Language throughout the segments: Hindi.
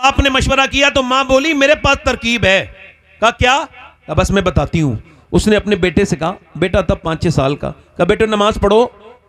आपने मशवरा किया तो मां बोली मेरे पास तरकीब है। कहा क्या? कहा बस मैं बताती हूं। उसने अपने बेटे से कहा, बेटा तब 5-6 साल का, कहा बेटे नमाज पढ़ो,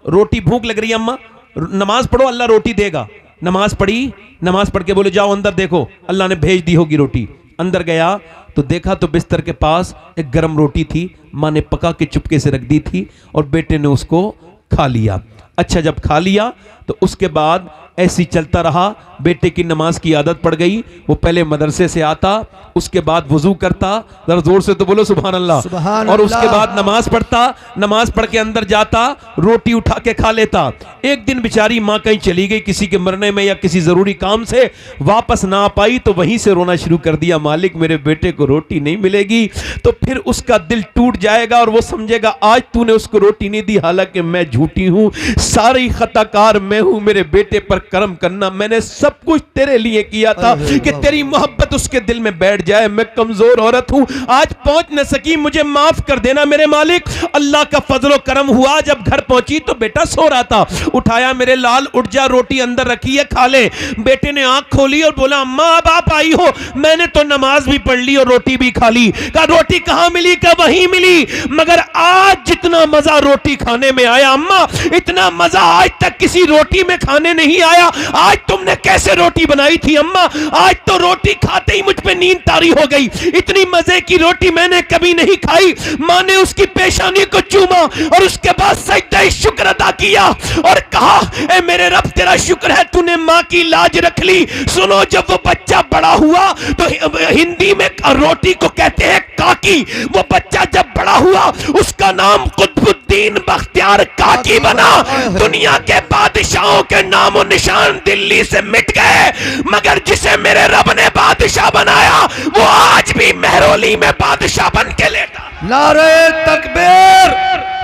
रोटी भूख लग रही है अम्मा, नमाज पढ़ो अल्लाह रोटी देगा। नमाज पढ़ी, नमाज पढ़ के बोले जाओ अंदर देखो अल्लाह ने भेज दी होगी रोटी। अंदर गया तो देखा तो बिस्तर के पास एक गर्म रोटी थी, माँ ने पका के चुपके से रख दी थी और बेटे ने उसको खा लिया। अच्छा जब खा लिया तो उसके बाद ऐसी चलता रहा, बेटे की नमाज की आदत पड़ गई। वो पहले मदरसे से आता, उसके बाद वजू करता, जरा जोर से तो बोलो सुभान अल्लाह, और उसके बाद नमाज पढ़ता, नमाज पढ़ के अंदर जाता, रोटी उठा के खा लेता। एक दिन बेचारी माँ कहीं चली गई किसी के मरने में या किसी जरूरी काम से, वापस ना आ पाई तो वहीं से रोना शुरू कर दिया, मालिक मेरे बेटे को रोटी नहीं मिलेगी। तो फिर उसका दिल टूट जाएगा और वो समझेगा आज तूने उसको रोटी नहीं दी, हालांकि मैं झूठी हूं, सारी खताकार मैं हूं, मेरे बेटे पर करम करना, मैंने सब कुछ तेरे लिए किया था कि तेरी मोहब्बत उसके दिल में बैठ जाए। मैं कमजोर औरत हूं, आज पहुंच न सकी, मुझे माफ कर देना मेरे मालिक। अल्लाह का फजलो करम हुआ, जब घर पहुंची तो बेटा सो रहा था। उठाया, मेरे लाल उठ जा, रोटी अंदर रखी है खा ले। बेटे ने आंख खोली और बोला अम्मा अब आप आई हो, मैंने तो नमाज भी पढ़ ली और रोटी भी खा ली। कहा रोटी कहां मिली? कहा वहीं मिली, मगर आज जितना मजा रोटी खाने में आया अम्मा, इतना मजा आज तक किसी रोटी में खाने नहीं आया। आज तुमने कैसे रोटी बनाई थी अम्मा? आज तो रोटी खाते ही मुझ पे नींद तारी हो गई, इतनी मजे की रोटी मैंने कभी नहीं खाई। मां ने उसकी पेशानी को चूमा और उसके बाद सजदा शुक्र अदा किया और कहा ए मेरे रब तेरा शुक्र है तूने मां की लाज रख ली। सुनो, जब वो बच्चा बड़ा हुआ तो हिंदी में रोटी को कहते हैं काकी। वो बच्चा जब बड़ा हुआ उसका नाम कुतुबुद्दीन बख्तियार काकी बना। दुनिया के बादशाहों के नामो निशान दिल्ली से मिट गए, मगर जिसे मेरे रब ने बादशाह बनाया वो आज भी मेहरौली में बादशाह बन के लेटा। नारे तकबीर,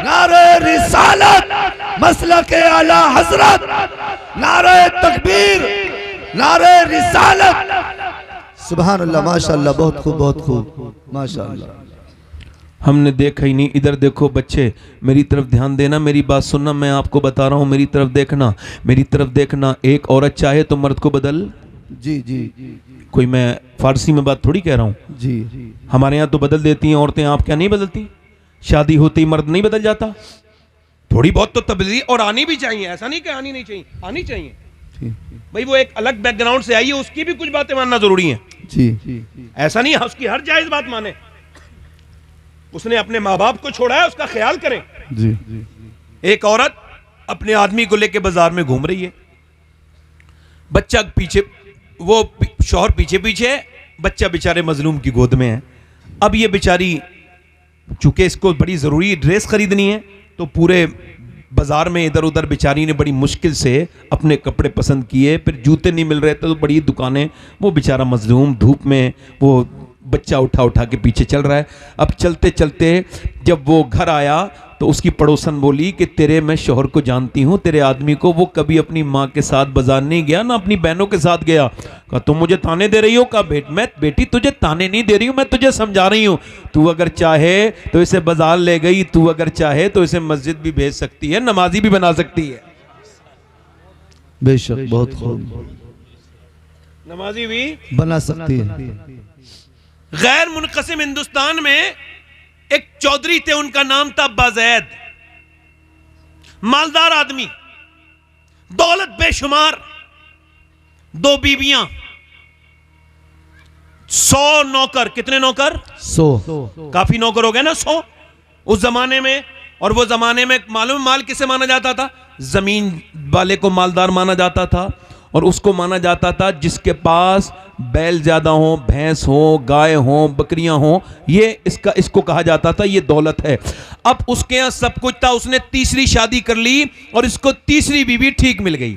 नारे रिसालत, मसलके आला हजरत, नारे तकबीर, नारे रिसालत। सुभान अल्लाह, माशाअल्लाह, बहुत खूब, बहुत खूब, माशाअल्लाह। हमने देखा ही नहीं। इधर देखो बच्चे, मेरी तरफ ध्यान देना, मेरी बात सुनना, मैं आपको बता रहा हूं, मेरी तरफ देखना, मेरी तरफ देखना। एक औरत चाहे तो मर्द को बदल, जी जी, कोई मैं फारसी में बात थोड़ी कह रहा हूं जी। हमारे यहाँ तो बदल देती हैं औरतें, आप क्या नहीं बदलती? शादी होती मर्द नहीं बदल जाता? थोड़ी बहुत तो तब्दीली और आनी भी चाहिए, ऐसा नहीं कि आनी नहीं चाहिए, आनी चाहिए भाई। वो एक अलग बैकग्राउंड से आई है, उसकी भी कुछ बातें मानना जरूरी है जी। ऐसा नहीं उसकी हर जायज बात माने। उसने अपने माँ बाप को छोड़ा है, उसका ख्याल करें जी। एक औरत अपने आदमी को लेकर बाजार में घूम रही है, बच्चा पीछे, वो शौहर पीछे पीछे, बच्चा बेचारे मजलूम की गोद में है। अब ये बेचारी चूंकि इसको बड़ी जरूरी ड्रेस खरीदनी है तो पूरे बाजार में इधर उधर बेचारी ने बड़ी मुश्किल से अपने कपड़े पसंद किए, फिर जूते नहीं मिल रहे थे तो बड़ी दुकानें, वो बेचारा मजलूम धूप में वो बच्चा उठा उठा के पीछे चल रहा है। अब चलते चलते जब वो घर आया तो उसकी पड़ोसन बोली कि तेरे मैं शौहर को जानती हूँ, तेरे आदमी को, वो कभी अपनी माँ के साथ बाजार नहीं गया ना अपनी बहनों के साथ गया। कहा तुम मुझे ताने दे रही हो? कहा मैं बेटी तुझे ताने नहीं दे रही हूँ, मैं तुझे समझा रही हूँ। तू अगर चाहे तो इसे बाजार ले गई, तू अगर चाहे तो इसे मस्जिद भी भेज सकती है, नमाजी भी बना सकती है। बेशक, बहुत खूब, नमाजी भी बना सकती है। गैर मुनक़सिम हिंदुस्तान में एक चौधरी थे, उनका नाम था बाज़ैद। मालदार आदमी, दौलत बेशुमार, 2 बीवियां, 100 नौकर। कितने नौकर? 100। काफी नौकर हो गए ना 100 उस जमाने में। और वो जमाने में मालूम माल किसे माना जाता था? जमीन वाले को मालदार माना जाता था, और उसको माना जाता था जिसके पास बैल ज्यादा हो, भैंस हो, गाय हो, बकरियां हो, ये इसको कहा जाता था, ये दौलत है। अब उसके यहां सब कुछ था, उसने तीसरी शादी कर ली और इसको तीसरी बीवी ठीक मिल गई।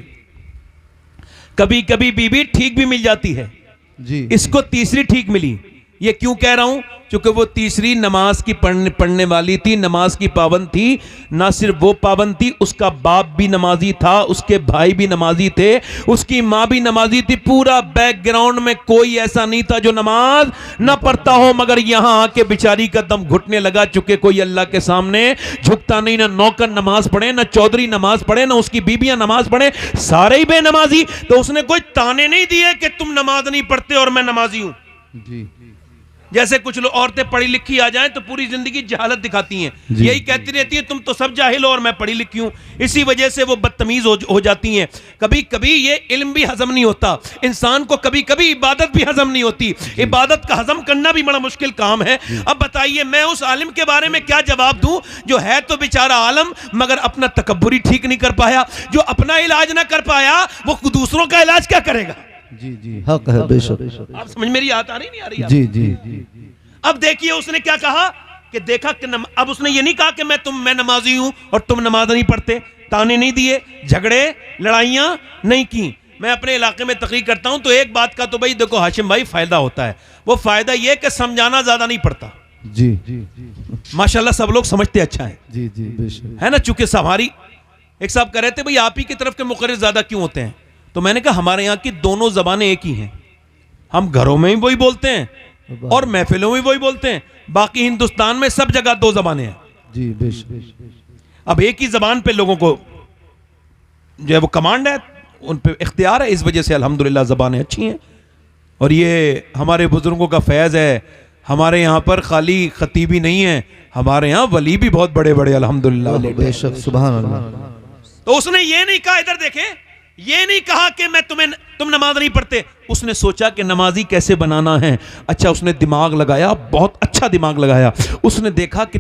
कभी कभी बीवी ठीक भी मिल जाती है जी, इसको तीसरी ठीक मिली। ये क्यों कह रहा हूं? क्योंकि वो तीसरी नमाज की पढ़ने वाली थी, नमाज की पाबंद थी। ना सिर्फ वो पाबंद थी, उसका बाप भी नमाजी था, उसके भाई भी नमाजी थे, उसकी माँ भी नमाजी थी। पूरा बैकग्राउंड में कोई ऐसा नहीं था जो नमाज ना पढ़ता हो, मगर यहां आके बेचारी का दम घुटने लगा। चुके कोई अल्लाह के सामने झुकता नहीं, ना नौकर नमाज पढ़े, ना चौधरी नमाज पढ़े, ना उसकी बीबियां नमाज पढ़े, सारे ही बेनमाजी। तो उसने कोई ताने नहीं दिए कि तुम नमाज नहीं पढ़ते और मैं नमाजी हूं। जी जैसे कुछ लोग औरतें पढ़ी लिखी आ जाएं तो पूरी जिंदगी जहालत दिखाती हैं, यही कहती रहती हैं तुम तो सब जाहिल हो और मैं पढ़ी लिखी हूं। इसी वजह से वो बदतमीज हो जाती हैं। कभी कभी ये इल्म भी हजम नहीं होता इंसान को, कभी कभी इबादत भी हजम नहीं होती। इबादत का हजम करना भी बड़ा मुश्किल काम है। अब बताइए मैं उस आलिम के बारे में क्या जवाब दूं जो है तो बेचारा आलम मगर अपना तकब्बुर ही ठीक नहीं कर पाया। जो अपना इलाज ना कर पाया वो दूसरों का इलाज क्या करेगा? जी जी हक है बेशक। आप समझ मेरी बात आ रही नहीं आ रही? जी जी अब देखिए उसने क्या कहा कि देखा कि अब उसने ये नहीं कहा कि मैं नमाजी हूं और तुम नमाज नहीं पढ़ते, ताने नहीं दिए, झगड़े लड़ाइयां नहीं की। मैं अपने इलाके में तकरीर करता हूं तो एक बात का तो भाई देखो हाशिम भाई फायदा होता है। वो फायदा ये कि समझाना ज्यादा नहीं पड़ता। जी माशाल्लाह सब लोग समझते अच्छा है। जी जी बेशक है ना। चूंकि हमारी एक साहब कह रहे थे भाई आप ही की तरफ के मुकर्रिर ज्यादा क्यों होते हैं, तो मैंने कहा हमारे यहाँ की दोनों जबानें एक ही हैं। हम घरों में ही वही बोलते हैं और महफिलों में वही बोलते हैं। बाकी हिंदुस्तान में सब जगह दो जबानें हैं। जी बेशक। अब एक ही जबान पे लोगों को जो है वो कमांड है, उन पे इख्तियार है। इस वजह से अल्हम्दुलिल्लाह जबानें अच्छी हैं और ये हमारे बुजुर्गों का फैज़ है। हमारे यहाँ पर खाली खतीबी नहीं है, हमारे यहाँ वली भी बहुत बड़े बड़े अल्हम्दुलिल्लाह। बेशक सुभान अल्लाह। तो उसने ये नहीं कहा, इधर देखें, ये नहीं कहा कि तुम नमाज नहीं पढ़ते। उसने सोचा कि नमाजी कैसे बनाना है। अच्छा उसने दिमाग लगाया, बहुत अच्छा दिमाग लगाया। उसने देखा कि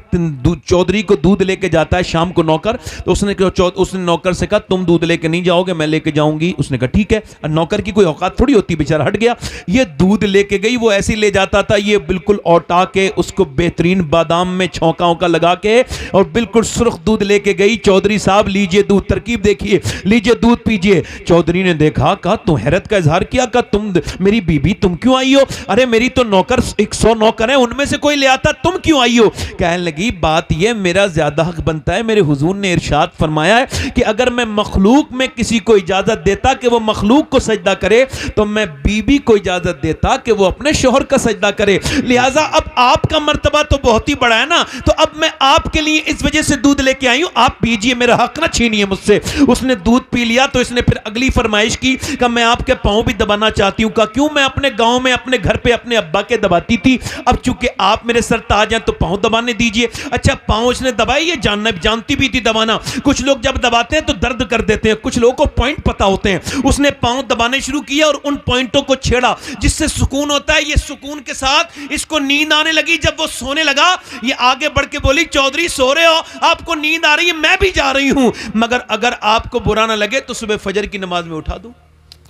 चौधरी को दूध लेके जाता है शाम को नौकर, तो उसने नौकर से कहा तुम दूध लेके नहीं जाओगे, मैं लेके जाऊंगी। उसने कहा ठीक है। नौकर की कोई औकात थोड़ी होती, बेचारा हट गया। ये दूध लेके गई, वो ऐसे ले जाता था, ये बिल्कुल औटा के उसको बेहतरीन बादाम में छौंका औका लगा के और बिल्कुल सुर्ख दूध लेके गई। चौधरी साहब लीजिए दूध, तरकीब देखिए, लीजिए दूध पीजिए। चौधरी ने देखा, कहा तू हैरत का इजहार किया, कहा तुम मेरी बीबी तुम क्यों आई हो? अरे मेरी तो नौकर 100 नौकर हैं, उनमें से कोई ले आता, तुम क्यों आई हो? कहने लगी बात ये मेरा ज्यादा हक बनता है। मेरे हुजूर ने इरशाद फरमाया है कि अगर मैं मखलूक में किसी को इजाजत देता कि वो मखलूक को सजदा करे, तो मैं बीबी को इजाजत देता कि वो अपने शोहर का सजदा करे। लिहाजा अब आपका मर्तबा तो बहुत ही बड़ा है ना, तो अब मैं आपके लिए इस वजह से दूध लेके आई हूं, आप पीजिए, मेरा हक ना छीनिए मुझसे। उसने दूध पी लिया तो इसने फिर अगली फरमाइश की कि मैं आपके पांव भी दबाना चाहती हूं। का क्यों? मैं अपने गांव में अपने घर पे अपने अब्बा के दबाती थी, अब चूंकि आप मेरे सर ताज हैं तो पांव दबाने दीजिए। अच्छा पांव इसने दबाई, ये जानती भी थी दबाना। कुछ लोग जब दबाते हैं तो दर्द कर देते हैं, कुछ लोगों को पॉइंट पता होते हैं। उसने पांव दबाने शुरू किया और उन पॉइंटों को छेड़ा जिससे सुकून होता है। ये सुकून के साथ इसको नींद आने लगी। जब वो सोने लगा ये आगे बढ़ के बोली चौधरी सो रहे हो, आपको नींद आ रही है, मैं भी जा रही हूं, मगर अगर आपको बुरा ना लगे तो सुबह फजर की नमाज में उठा दूं।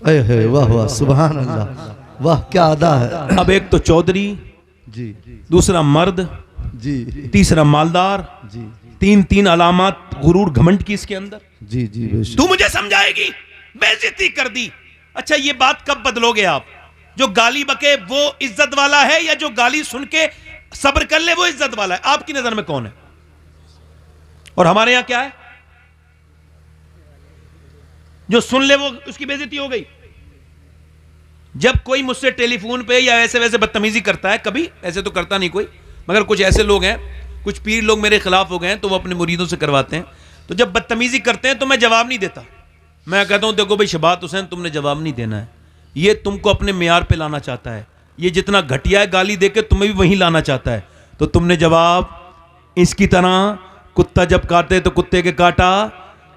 वाह वाह सुभान अल्लाह, वाह क्या अदा है। अब एक तो चौधरी जी, दूसरा मर्द जी, तीसरा मालदार, जी, तीन अलामात गुरूर घमंड की इसके अंदर। जी जी बेशक। तू मुझे समझाएगी, बेइज्जती कर दी। अच्छा ये बात कब बदलोगे आप? जो गाली बके वो इज्जत वाला है या जो गाली सुन के सब्र कर ले वो इज्जत वाला है? आपकी नजर में कौन है? और हमारे यहां क्या है? जो सुन ले वो उसकी बेइज्जती हो गई। जब कोई मुझसे टेलीफोन पे या ऐसे वैसे बदतमीजी करता है, कभी ऐसे तो करता नहीं कोई, मगर कुछ ऐसे लोग हैं, कुछ पीर लोग मेरे खिलाफ हो गए हैं तो वो अपने मुरीदों से करवाते हैं, तो जब बदतमीजी करते हैं तो मैं जवाब नहीं देता। मैं कहता हूं देखो भाई शबात हुसैन तुमने जवाब नहीं देना है, ये तुमको अपने मियार पे लाना चाहता है, ये जितना घटिया है गाली देके तुम्हें भी वहीं लाना चाहता है, तो तुमने जवाब इसकी तरह कुत्ता जब काटे तो कुत्ते के काटा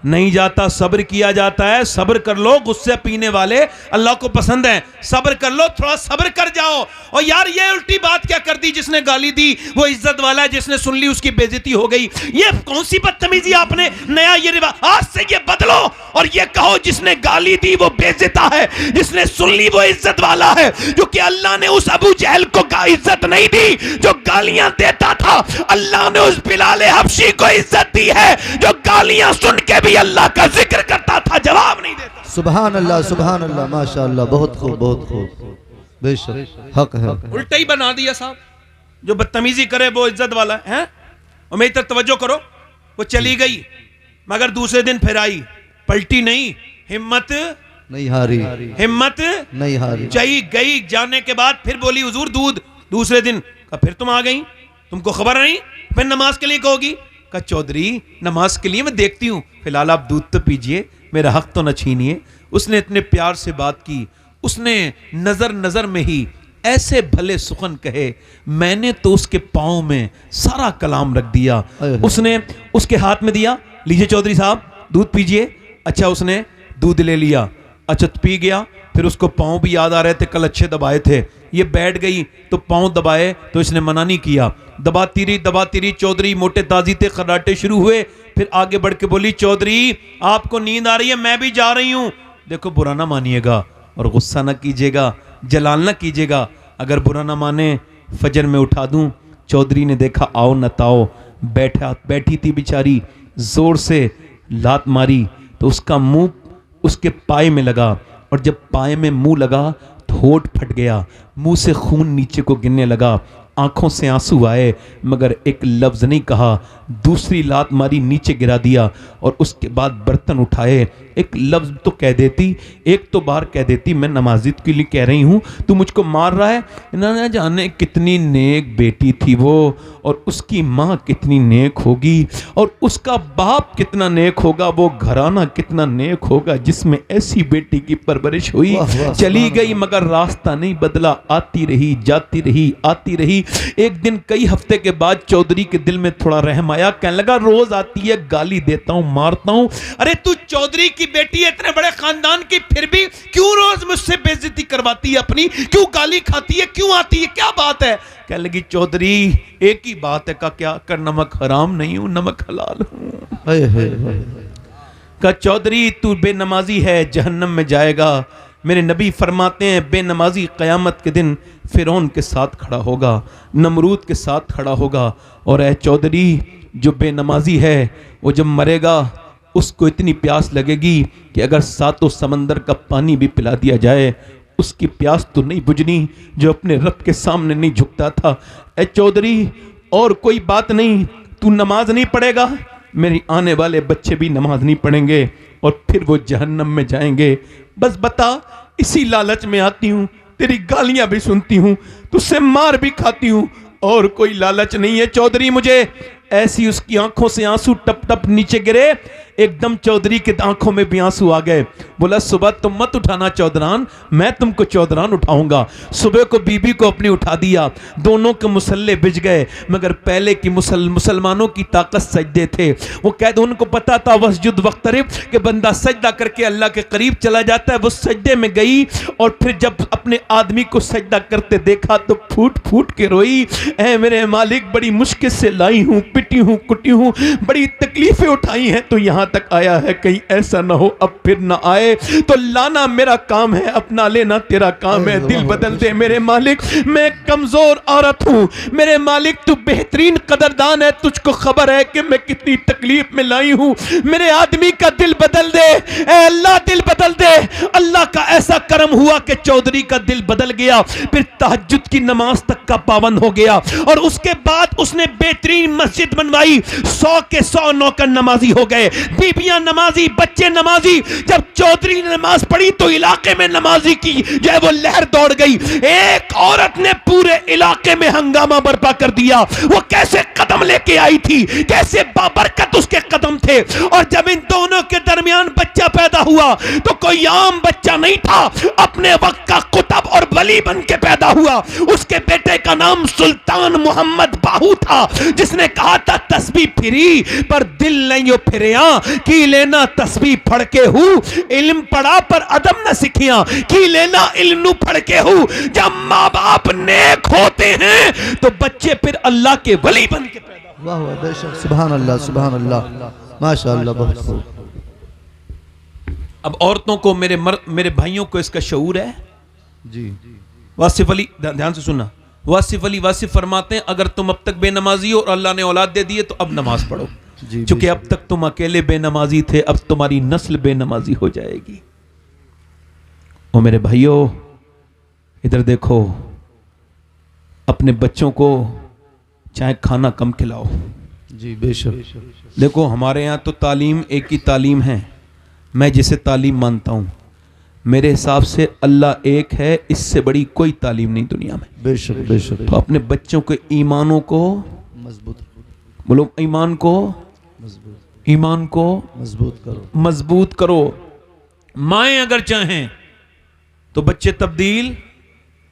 नहीं जाता, सब्र किया जाता है। सब्र कर लो, गुस्से पीने वाले अल्लाह को पसंद है, सब्र कर लो, थोड़ा सब्र कर जाओ। और यार ये उल्टी बात क्या कर दी, जिसने गाली दी वो इज्जत वाला है, जिसने सुन ली उसकी बेइज्जती हो गई। ये कौन सी बदतमीजी आपने नया ये रिवाज, आज से ये बदलो और ये कहो जिसने गाली दी वो बेइज्जता है, जिसने सुन ली वो इज्जत वाला है। जो कि अल्लाह ने उस अबू जहल को इज्जत नहीं दी जो गालियां देता था, अल्लाह ने उस बिलाल हबशी को इज्जत दी है जो गालियां सुन के भी अल्लाह का जिक्र करता था, जवाब नहीं देता। सुभान अल्लाह माशाअल्लाह, बहुत खूब बहुत खूब, बेशक हक है। उल्टा ही बना दिया साहब। जो बदतमीजी करे वो इज्जत वाला है। और मेरी तरफ तवज्जो करो, वो चली गई मगर दूसरे दिन फिर आई, पलटी नहीं, हिम्मत नहीं हारी, हिम्मत नहीं हारी। चली गई। जाने के बाद फिर बोली हुजूर दूध। दूसरे दिन कहा फिर तुम आ गई, तुमको खबर नहीं, फिर नमाज के लिए कहोगी। कहा चौधरी नमाज के लिए मैं देखती हूँ, फिलहाल आप दूध तो पीजिए, मेरा हक तो न छीनिए। उसने इतने प्यार से बात की, उसने नजर नजर में ही ऐसे भले सुखन कहे, मैंने तो उसके पाँव में सारा कलाम रख दिया। उसने उसके हाथ में दिया, लीजिए चौधरी साहब दूध पीजिए। अच्छा उसने दूध ले लिया, अच्छा पी गया। फिर उसको पाँव भी याद आ रहे थे, कल अच्छे दबाए थे। ये बैठ गई तो पाँव दबाए तो इसने मना नहीं किया, दबाती रही। चौधरी मोटे ताजी थे, खर्राटे शुरू हुए। फिर आगे बढ़ के बोली चौधरी आपको नींद आ रही है, मैं भी जा रही हूं। देखो बुरा ना मानिएगा और गुस्सा ना कीजिएगा, जलाल ना कीजिएगा, अगर बुरा ना माने फजर में उठा दूं। चौधरी ने देखा आओ न ताओ, बैठी थी बेचारी, जोर से लात मारी तो उसका मुंह उसके पाए में लगा, और जब पाए में मुंह लगा तो होठ फट गया, मुंह से खून नीचे को गिरने लगा, आंखों से आंसू आए मगर एक लफ्ज नहीं कहा। दूसरी लात मारी, नीचे गिरा दिया, और उसके बाद बर्तन उठाए। एक लफ्ज तो कह देती, एक तो बार कह देती मैं नमाजी के लिए कह रही हूँ, तू मुझको मार रहा है। ना जाने कितनी नेक बेटी थी वो, और उसकी माँ कितनी नेक होगी, और उसका बाप कितना नेक होगा, वो घराना कितना नेक होगा जिसमें ऐसी बेटी की परवरिश हुई। चली गई मगर रास्ता नहीं बदला, आती रही जाती रही आती रही। एक दिन कई हफ्ते के बाद चौधरी के दिल में थोड़ा रहम आया, कहने लगा रोज आती है, गाली देता हूं, मारता हूं। अरे तू चौधरी की बेटी है, इतने बड़े खानदान की, फिर भी क्यों रोज मुझसे बेइज्जती करवाती है अपनी, क्यों गाली खाती है, क्यों आती है, क्या बात है? कहने लगी चौधरी एक ही बात है। का क्या? कर नमक हराम नहीं हूं, नमक हलाल हूं। का चौधरी तू बेनमाजी है, जहन्नम में जाएगा। मेरे नबी फरमाते हैं बेनमाजी क़यामत के दिन फिरौन के साथ खड़ा होगा, नमरूद के साथ खड़ा होगा। और ऐ चौधरी जो बेनमाजी है वो जब मरेगा उसको इतनी प्यास लगेगी कि अगर सातों समंदर का पानी भी पिला दिया जाए उसकी प्यास तो नहीं बुझनी, जो अपने रब के सामने नहीं झुकता था। ऐ चौधरी और कोई बात नहीं, तू नमाज नहीं पढ़ेगा, मेरी आने वाले बच्चे भी नमाज नहीं पढ़ेंगे और फिर वो जहन्नम में जाएंगे। बस बता, इसी लालच में आती हूँ, तेरी गालियां भी सुनती हूँ, तुझसे मार भी खाती हूँ, और कोई लालच नहीं है चौधरी मुझे। ऐसी उसकी आंखों से आंसू टप टप नीचे गिरे, एकदम चौधरी के आंखों में भी आंसू आ गए। बोला सुबह तुम मत उठाना चौधरान, मैं तुमको चौधरान उठाऊंगा। सुबह को बीबी को अपनी उठा दिया, दोनों के मुसल्ले बिछ गए। मगर पहले की मुसलमानों की ताकत सजदे थे, वो कहते उनको पता था वस्जुद वक्तरिब कि बंदा सजदा करके अल्लाह के करीब चला जाता है। वो सजदे में गई और फिर जब अपने आदमी को सजदा करते देखा तो फूट फूट के रोई, ऐ मेरे मालिक बड़ी मुश्किल से लाई हूँ, पिटी हूँ, कुटी हूँ, बड़ी तकलीफें उठाई हैं तो यहाँ तक आया है, कहीं ऐसा ना हो अब फिर ना आए। तो लाना मेरा काम है, अपना लेना तेरा काम है, दिल बदल दे मेरे मालिक, मैं कमजोर औरत हूँ, मेरे मालिक तू बेहतरीन कदरदान है, तुझको खबर है कि मैं कितनी तकलीफ में लाई हूँ, मेरे आदमी का दिल बदल दे, ऐ अल्लाह दिल बदल दे। अल्लाह का ऐसा करम हुआ कि चौधरी का दिल बदल गया, फिर तहज्जुद की नमाज तक का पाबंद हो गया। और उसके बाद उसने बेहतरीन मस्जिद बनवाई, 100 के 100 नौकर नमाजी हो गए, बीबियां नमाजी, बच्चे नमाजी। जब चौधरी ने नमाज पढ़ी तो इलाके में नमाजी की जो है वो लहर दौड़ गई। एक औरत ने पूरे इलाके में हंगामा बर्पा कर दिया। वो कैसे कदम लेके आई थी, कैसे बाबरकत उसके कदम थे। और जब इन दोनों के दरमियान बच्चा पैदा हुआ तो कोई आम बच्चा नहीं था, अपने वक्त का कुतब और वली बन के पैदा हुआ। उसके बेटे का नाम सुल्तान मोहम्मद बाहू था, जिसने कहा था तस्बीह फिरी पर दिल नहीं हो फिरिया, की लेना तस्बीह पढ़ के हूँ, इल्म पढ़ा पर अदब न सीखिया, की लेना इल्म पढ़ के हूँ। जब माँ बाप नेक होते हैं तो बच्चे फिर अल्लाह के वली बन के पैदा। वाह वाह बेशक, सुभान अल्लाह सुभान अल्लाह, माशाअल्लाह बहुत खूब। अब औरतों को मेरे भाइयों को इसका शऊर है जी। वासिफ अली ध्यान से सुनना, वासिफ फरमाते हैं अगर तुम अब तक बेनमाजी हो और अल्लाह ने औलाद दे दी है तो अब नमाज पढ़ो, क्योंकि अब तक तुम अकेले बेनमाजी थे, अब तुम्हारी नस्ल बेनमाजी हो जाएगी। ओ मेरे भाइयों, इधर देखो, अपने बच्चों को चाहे खाना कम खिलाओ। जी बेशक। देखो हमारे यहाँ तो तालीम एक ही तालीम है, मैं जिसे तालीम मानता हूँ, मेरे हिसाब से अल्लाह एक है, इससे बड़ी कोई तालीम नहीं दुनिया में। बेशक बेशक। तो अपने बच्चों के ईमानों को मजबूत बोलो, ईमान को मजबूत करो। मजबूत करो। माएँ अगर चाहें तो बच्चे तब्दील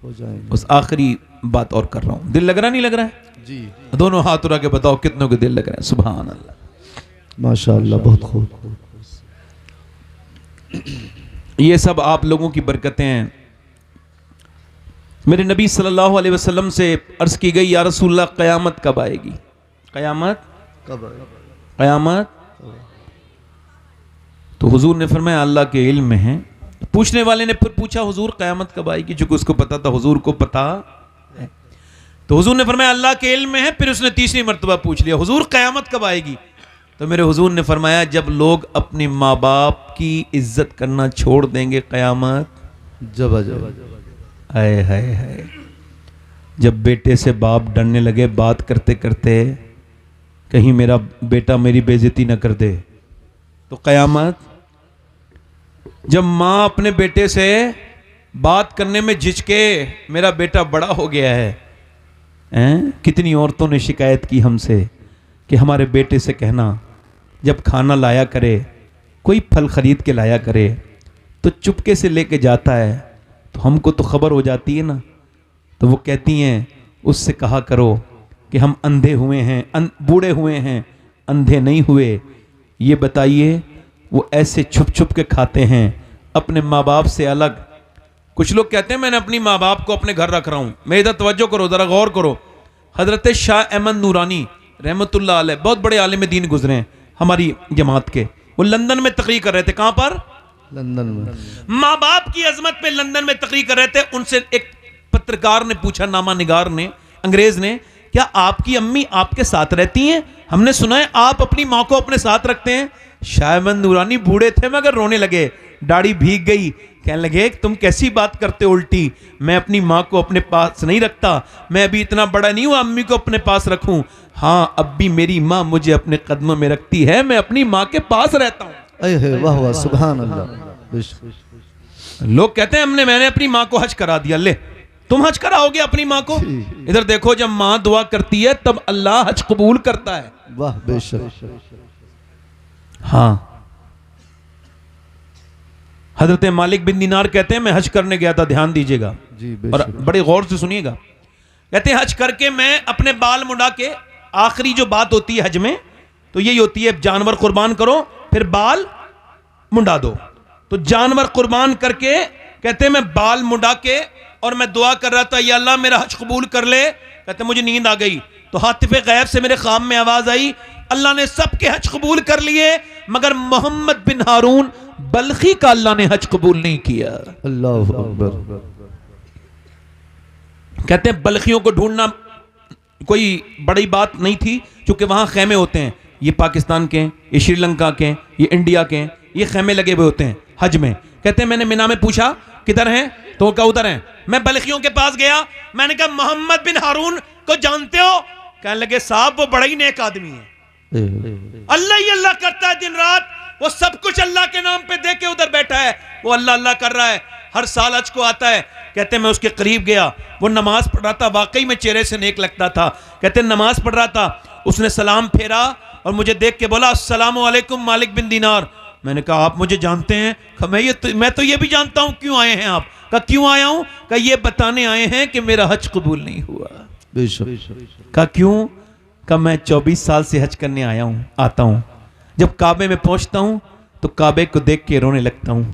हो जाएंगे। उस आखिरी बात और कर रहा हूँ, दिल लग रहा नहीं लग रहा है? जी दोनों हाथ उठा के बताओ कितनों के दिल लग रहे हैं? सुभान अल्लाह, माशाअल्लाह, बहुत खूब। ये सब आप लोगों की बरकतें हैं। मेरे नबी सल्लल्लाहु अलैहि वसल्लम से अर्ज की गई, या रसूलल्लाह क़यामत कब आएगी? क़यामत कब? क़यामत? तो हुजूर ने फरमाया अल्लाह के इल्म में है। पूछने वाले ने फिर पूछा हुजूर क़यामत कब आएगी, चूंकि उसको पता था हुजूर को पता है, तो हुजूर ने फरमाया अल्लाह के इल्म में है। फिर उसने तीसरी मर्तबा पूछ लिया, हुजूर क़यामत कब आएगी? तो मेरे हुजूर ने फरमाया जब लोग अपने माँ बाप की इज्जत करना छोड़ देंगे, क़यामत जब आ जाए। हाय हाय हाय, जब बेटे से बाप डरने लगे बात करते करते, कहीं मेरा बेटा मेरी बेइज्जती न कर दे, तो क़यामत। जब माँ अपने बेटे से बात करने में झिझके, मेरा बेटा बड़ा हो गया है, कितनी औरतों ने शिकायत की हमसे कि हमारे बेटे से कहना जब खाना लाया करे, कोई फल खरीद के लाया करे तो चुपके से लेके जाता है, तो हमको तो खबर हो जाती है ना। तो वो कहती हैं उससे कहा करो कि हम अंधे हुए हैं, बूढ़े हुए हैं, अंधे नहीं हुए। ये बताइए, वो ऐसे छुप छुप के खाते हैं अपने माँ बाप से अलग। कुछ लोग कहते हैं मैंने अपनी माँ बाप को अपने घर रख रहा हूँ। मेरी इधर तवज्जो करो, ज़रा गौर करो। हज़रत शाह अहमद नूरानी रहमतुल्लाह अलैह बहुत बड़े आलिम दीन गुजरे हैं हमारी जमात के। वो लंदन में तकरीर कर रहे थे। कहाँ पर? लंदन में। माँ बाप की अजमत पे लंदन में तकरीर कर रहे थे। उनसे एक पत्रकार ने पूछा, नामा निगार ने, अंग्रेज ने, क्या आपकी अम्मी आपके साथ रहती हैं? हमने सुना है आप अपनी माँ को अपने साथ रखते हैं। शाह अहमद नूरानी बूढ़े थे मगर रोने लगे, दाढ़ी भीग गई, कहने लगे तुम कैसी बात करते उल्टी, मैं अपनी माँ को अपने पास नहीं रखता, मैं अभी इतना बड़ा नहीं हुआ अम्मी को अपने पास रखूं। हाँ, अब भी मेरी माँ मुझे अपने कदमों में रखती है, मैं अपनी माँ के पास रहता हूँ। वाह वाह, सुभान अल्लाह। लोग कहते हैं मैंने अपनी माँ को हज करा दिया। ले, तुम हज कराओगे अपनी माँ को? इधर देखो, जब माँ दुआ करती है तब अल्लाह हज कबूल करता है। वाह बेशक। हाँ, हजरत मालिक बिन दीनार कहते हैं मैं हज करने गया था, ध्यान दीजिएगा और बड़े गौर से सुनिएगा। कहते हैं हज करके मैं अपने बाल मुंडा के, आखिरी जो बात होती है हज में तो यही होती है, जानवर कुर्बान करो फिर बाल मुंडा दो। तो जानवर कुर्बान करके कहते हैं मैं बाल मुंडा के और मैं दुआ कर रहा था, या अल्लाह मेरा हज कबूल कर ले। कहते मुझे नींद आ गई तो हातिफ़े गैब से मेरे ख्वाब में आवाज आई, अल्लाह ने सबके हज कबूल कर लिए मगर मोहम्मद बिन हारून बल्खी का अल्लाह ने हज कबूल नहीं किया। अल्लाह अकबर। कहते हैं बल्खियों को ढूंढना कोई बड़ी बात नहीं थी, क्योंकि वहां खेमे होते हैं, ये पाकिस्तान के, ये श्रीलंका के, ये इंडिया के, ये खेमे लगे हुए होते हैं हज में। कहते हैं मैंने मिना में पूछा किधर हैं, तो क्या उधर हैं। मैं बल्खियों के पास गया, मैंने कहा मोहम्मद बिन हारून को जानते हो? कहने लगे साहब वो बड़ा ही नेक आदमी है, अल्लाह ही अल्लाह करता है दिन रात, वो सब कुछ अल्लाह के नाम पे दे के उधर बैठा है, वो अल्लाह अल्लाह कर रहा है, हर साल हज को आता है। कहते मैं उसके करीब गया, वो नमाज पढ़ रहा था, वाकई में चेहरे से नेक लगता था। कहते नमाज पढ़ रहा था, उसने सलाम फेरा और मुझे देख के बोला अस्सलामु अलैकुम मालिक बिन दीनार। मैंने कहा आप मुझे जानते हैं? कहा मैं तो ये भी जानता हूं। क्यों आए हैं आप? कहा क्यों आया हूं? कहा ये बताने आए हैं कि मेरा हज कबूल नहीं हुआ। कहा क्यों? कहा मैं 24 साल से हज करने आता हूं, जब काबे में पहुंचता हूं तो काबे को देख के रोने लगता हूं,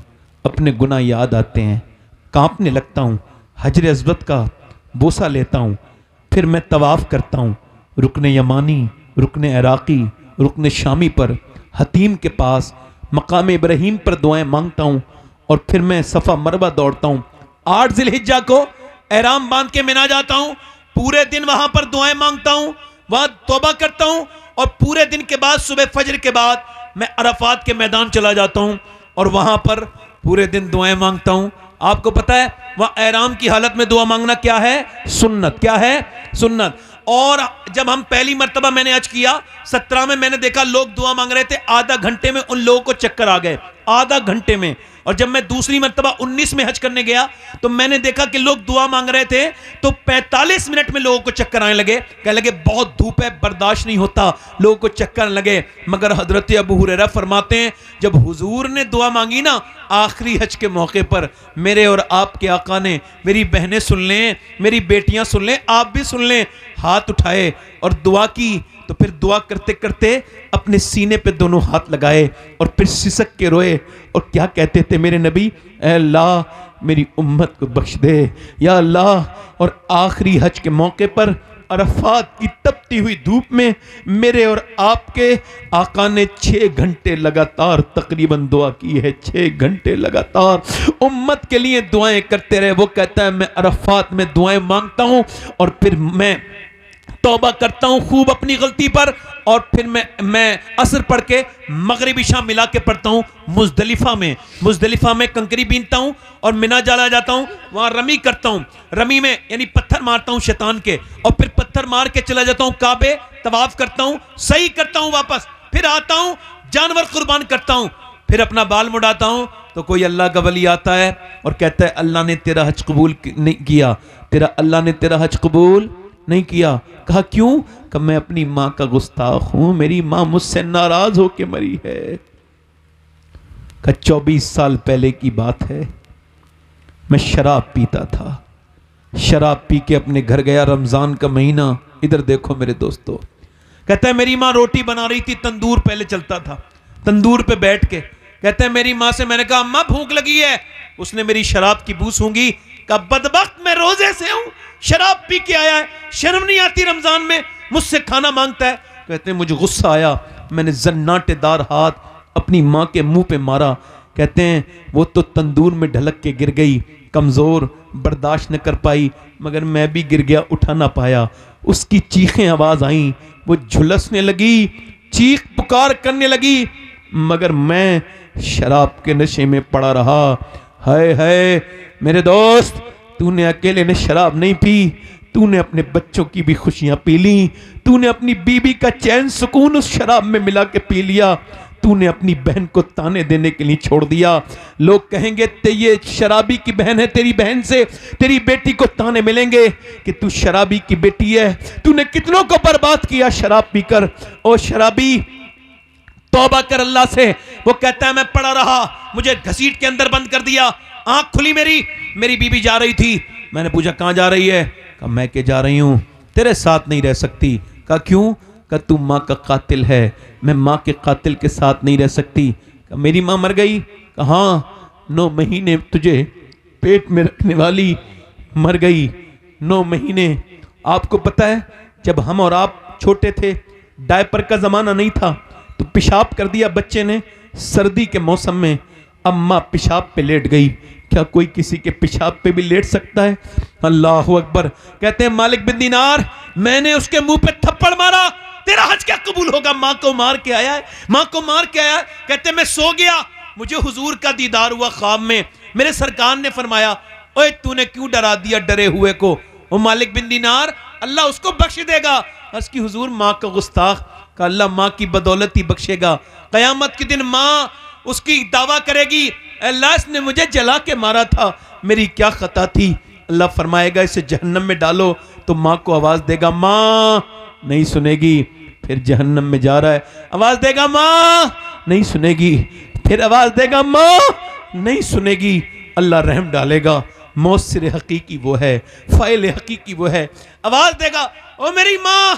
अपने गुनाह याद आते हैं, कांपने लगता हूं, हजर अस्वद का बोसा लेता हूं, फिर मैं तवाफ करता हूं, रुकने यमानी, रुकने इराकी, रुकने शामी पर, हतीम के पास, मकाम इब्राहीम पर दुआएं मांगता हूं और फिर मैं सफ़ा मरवा दौड़ता हूं। 8 ज़िलहिज्जा को एहराम बांध के मिना जाता हूं, पूरे दिन वहां पर दुआएं मांगता हूं, वहां तौबा करता हूं और पूरे दिन के बाद सुबह फजर के बाद मैं अरफात के मैदान चला जाता हूं और वहां पर पूरे दिन दुआएं मांगता हूं, आपको पता है वह एहराम की हालत में दुआ मांगना क्या है? सुन्नत। क्या है? सुन्नत। और जब हम पहली मर्तबा मैंने हज किया 17 में, मैंने देखा लोग दुआ मांग रहे थे, आधा घंटे में उन लोगों को चक्कर आ गए, आधा घंटे में। और जब मैं दूसरी मर्तबा 19 में हज करने गया तो मैंने देखा कि लोग दुआ मांग रहे थे तो 45 मिनट में लोगों को चक्कर आने लगे, कहने लगे बहुत धूप है, बर्दाश्त नहीं होता, लोगों को चक्कर आने लगे। मगर हजरत अबू हुरैरा फरमाते हैं जब हुजूर ने दुआ मांगी ना आखिरी हज के मौके पर, मेरे और आपके आका ने, मेरी बहनें सुन लें, मेरी बेटियां सुन लें, आप भी सुन लें, हाथ उठाए और दुआ की। तो फिर दुआ करते करते अपने सीने पे दोनों हाथ लगाए और फिर सिसक के रोए और क्या कहते थे मेरे नबी, ऐ अल्लाह मेरी उम्मत को बख्श दे या अल्लाह। और आखिरी हज के मौके पर अरफात की तपती हुई धूप में मेरे और आपके आका ने 6 घंटे लगातार तकरीबन दुआ की है, 6 घंटे लगातार उम्मत के लिए दुआएं करते रहे। वो कहता है मैं अरफात में दुआएं मांगता हूं और फिर मैं तौबा करता हूं खूब अपनी गलती पर, और फिर मैं असर पढ़ के मगरिबी शाम मिला के पढ़ता हूं मुजदलिफा में कंकरी बीनता हूं और मिना चला जाता हूं, वहां रमी करता हूं, रमी में यानी पत्थर मारता हूं शैतान के, और फिर पत्थर मार के चला जाता हूं काबे, तवाफ करता हूं, सही करता हूं, वापस फिर आता हूं, जानवर कुर्बान करता हूं, फिर अपना बाल मुड़ाता हूं। तो कोई अल्लाह का वली आता है और कहता है अल्लाह ने तेरा हज कबूल नहीं किया, अल्लाह ने तेरा हज कबूल नहीं किया। कहा क्यों? कि मैं अपनी मां का गुस्ताख हूं, मेरी मां मुझसे नाराज होके मरी है। कहा 24 साल पहले की बात है, मैं शराब पीता था, शराब पी के अपने घर गया, रमजान का महीना, इधर देखो मेरे दोस्तों, कहता है मेरी मां रोटी बना रही थी, तंदूर पहले चलता था, तंदूर पे बैठ के, कहते हैं मेरी मां से मैंने कहा अम्मा भूख लगी है, उसने मेरी शराब की बू सूंघी, कहा बदबख्त मैं रोजे से हूं, शराब पी के आया है, शर्म नहीं आती रमजान में मुझसे खाना मांगता है। कहते हैं मुझे गुस्सा आया, मैंने जन्नाटेदार हाथ अपनी मां के मुंह पे मारा। कहते हैं वो तो तंदूर में ढलक के गिर गई, कमजोर, बर्दाश्त न कर पाई, मगर मैं भी गिर गया, उठा ना पाया। उसकी चीखें आवाज आई, वो झुलसने लगी, चीख पुकार करने लगी, मगर मैं शराब के नशे में पड़ा रहा। हाय हाय मेरे दोस्त, तूने अकेले ने शराब नहीं पी, तूने अपने बच्चों की भी खुशियां पी ली, तूने अपनी बीबी का चैन सुकून उस शराब में मिला के पी लिया, तूने अपनी बहन को ताने देने के लिए छोड़ दिया। लोग कहेंगे ते ये शराबी की बहन है, तेरी बहन से तेरी बेटी को ताने मिलेंगे कि तू शराबी की बेटी है, तूने कितनों को बर्बाद किया शराब पीकर। ओ शराबी तौबा कर अल्लाह से। वो कहता है मैं पड़ा रहा, मुझे घसीट के अंदर बंद कर दिया, आंख खुली मेरी बीबी जा रही थी, मैंने पूछा कहां जा रही है? कहा मैं के जा रही हूं, तेरे साथ नहीं रह सकती। कहा क्यों? कहा तू मां का कातिल है, मैं मां के कातिल के साथ नहीं रह सकती। कहा मेरी मां मर गई? कहा हाँ, 9 महीने तुझे पेट में रखने वाली मर गई, 9 महीने। आपको पता है जब हम और आप छोटे थे, डायपर का जमाना नहीं था, तो पेशाब कर दिया बच्चे ने सर्दी के मौसम में, अम्मा पेशाब पे लेट गई। क्या कोई किसी के पेशाब पे भी लेट सकता है? अल्लाह अकबर। कहते हैं मालिक बिन दीनार, मैंने उसके मुंह पे थप्पड़ मारा, तेरा हज क्या कबूल होगा? मां को मार के आया है, मां को मार के आया है। कहते मैं सो गया, मुझे हुजूर का दीदार हुआ ख्वाब में, मेरे सरकार ने फरमाया ओए तूने क्यों डरा दिया डरे हुए को? ओ मालिक बिन दीनार, अल्लाह उसको बख्श देगा। हज की हुजूर मां का गुस्ताख का अल्लाह मां की बदौलत ही बख्शेगा। कयामत के दिन मां उसकी दावा करेगी अल्लाह इसने मुझे जला के मारा था, मेरी क्या खता थी? अल्लाह फरमाएगा इसे जहन्नम में डालो, तो मां को आवाज देगा मां, नहीं सुनेगी, फिर जहन्नम में जा रहा है, आवाज देगा मां, नहीं सुनेगी, फिर आवाज देगा मां, नहीं सुनेगी। अल्लाह रहम डालेगा। मौसर हकीकी वो है, फाइल हकीकी वो है। आवाज देगा ओ मेरी मां,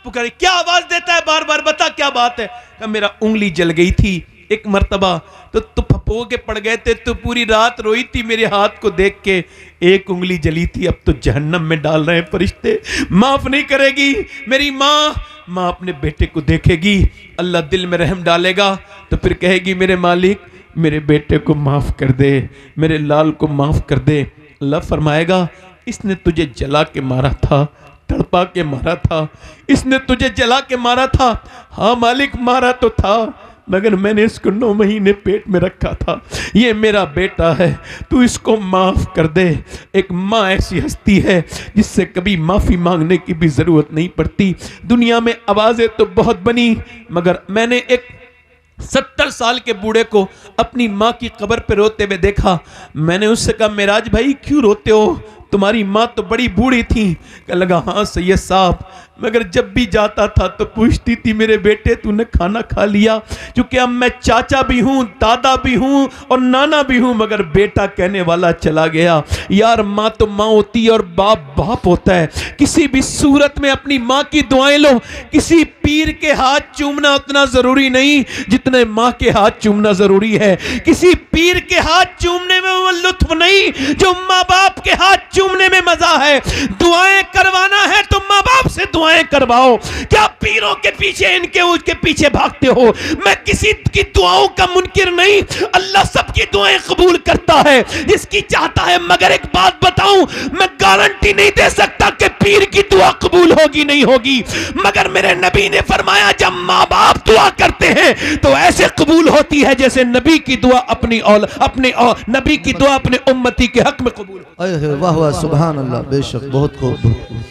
पुकारे। क्या आवाज देता है बार बार? बता क्या बात है? कि मेरा उंगली जल गई थी एक मर्तबा, तो तू फपो के पड़ गए थे, तो पूरी रात रोई थी मेरे हाथ को देख के, एक उंगली जली थी, अब तो जहन्नम में डाल रहे हैं फरिश्ते, माफ नहीं करेगी मेरी माँ। माँ अपने बेटे को देखेगी, अल्लाह दिल में रहम डालेगा, तो फिर कहेगी मेरे मालिक मेरे बेटे को माफ कर दे, मेरे लाल को माफ कर दे। अल्लाह फरमाएगा इसने तुझे जला के मारा था, तड़पा के मारा था, इसने तुझे जला के मारा था। हाँ मालिक मारा तो था, मगर मैंने इसको 9 महीने पेट में रखा था। ये मेरा बेटा है, तू इसको माफ़ कर दे। एक माँ ऐसी हस्ती है जिससे कभी माफ़ी मांगने की भी ज़रूरत नहीं पड़ती। दुनिया में आवाज़ें तो बहुत बनी, मगर मैंने एक 70 साल के बूढ़े को अपनी माँ की कब्र पे रोते हुए देखा। मैंने उससे कहा, मेराज भाई क्यों रोते हो, तुम्हारी माँ तो बड़ी बूढ़ी थी। कहने लगा, हाँ सैयद साहब, मगर जब भी जाता था तो पूछती थी, मेरे बेटे तूने खाना खा लिया। क्योंकि अब मैं चाचा भी हूँ, दादा भी हूँ और नाना भी हूँ, मगर बेटा कहने वाला चला गया। यार माँ तो माँ होती है और बाप बाप होता है। किसी भी सूरत में अपनी माँ की दुआएं लो। किसी पीर के हाथ चूमना उतना जरूरी नहीं जितने माँ के हाथ चूमना जरूरी है। किसी पीर के हाथ चूमने में वो लुत्फ नहीं जो माँ बाप के हाथ चूमने में मजा है। दुआएं करवाना है तो माँ बाप से दुआएं करवाओ। क्या पीरों के पीछे इनके उसके पीछे भागते हो? मैं किसी की दुआओं का मुनकिर नहीं, अल्लाह सबकी दुआएं कबूल करता है जिसकी चाहता है। मगर एक बात बताऊं, मैं गारंटी नहीं दे सकता कि पीर की दुआ कबूल होगी नहीं होगी, मगर मेरे नबी ने फरमाया जब माँ बाप दुआ करते हैं तो ऐसे कबूल होती है जैसे नबी की दुआ नबी की दुआ अपने उम्मती के हक में कबूल होती है। अरे वाह वाह, सुभान अल्लाह, बेशक बहुत खूब, बहुत खूब।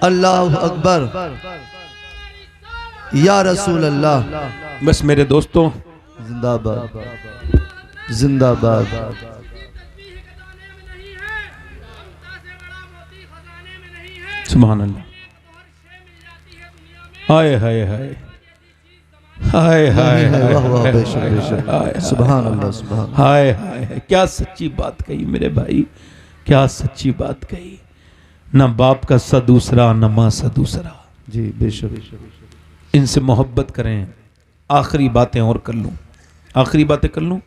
अल्लाह अकबर, या रसूल अल्लाह। बस मेरे दोस्तों, जिंदाबाद जिंदाबाद। सुभान अल्लाह। हाय हाय हाय हाय हाय वाह वाह, बेशक बेशक, सुभान अल्लाह, सुभान। हाय हाय, क्या सच्ची बात कही मेरे भाई, क्या सच्ची बात कही। ना बाप का सा दूसरा, ना माँ सा दूसरा। जी बेशक। इनसे मोहब्बत करें। आखिरी बातें और कर लूं, आखिरी बातें कर लूं।